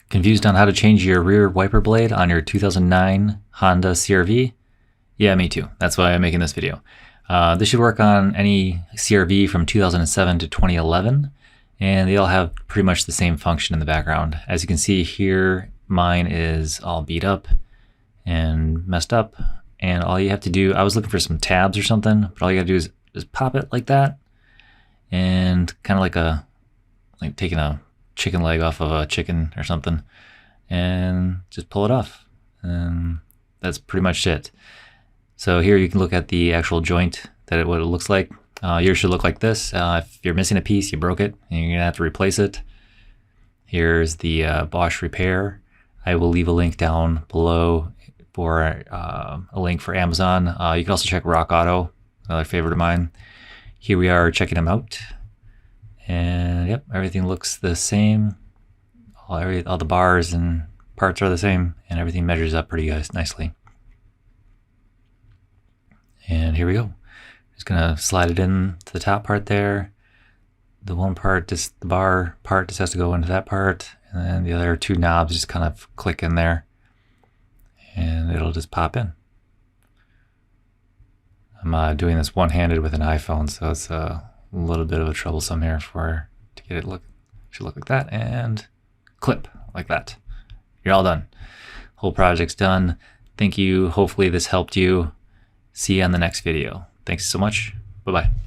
Confused on how to change your rear wiper blade on your 2009 Honda CRV? Yeah, me too. That's why I'm making this video. This should work on any CRV from 2007 to 2011, and they all have pretty much the same function in the background. As you can see here, mine is all beat up and messed up, and all you have to do, I was looking for some tabs or something, but all you gotta do is just pop it like that, and kind of like taking a chicken leg off of a chicken or something, and just pull it off, and that's pretty much it. So here you can look at the actual joint, what it looks like. Yours should look like this. If you're missing a piece, you broke it, and you're gonna have to replace it. Here's the Bosch repair. I will leave a link down below for a link for Amazon. You can also check Rock Auto, another favorite of mine. Here we are checking them out. And yep, everything looks the same. All the bars and parts are the same, and everything measures up pretty nicely. And here we go. Just gonna slide it in to the top part there. The one part, the bar part just has to go into that part, and then the other two knobs just kind of click in there, and it'll just pop in. I'm doing this one-handed with an iPhone, so it's a little bit of a troublesome here to get it should look like that, and clip like that. You're all done. Whole project's done. Thank you. Hopefully this helped you. See you on the next video. Thanks so much. Bye-bye.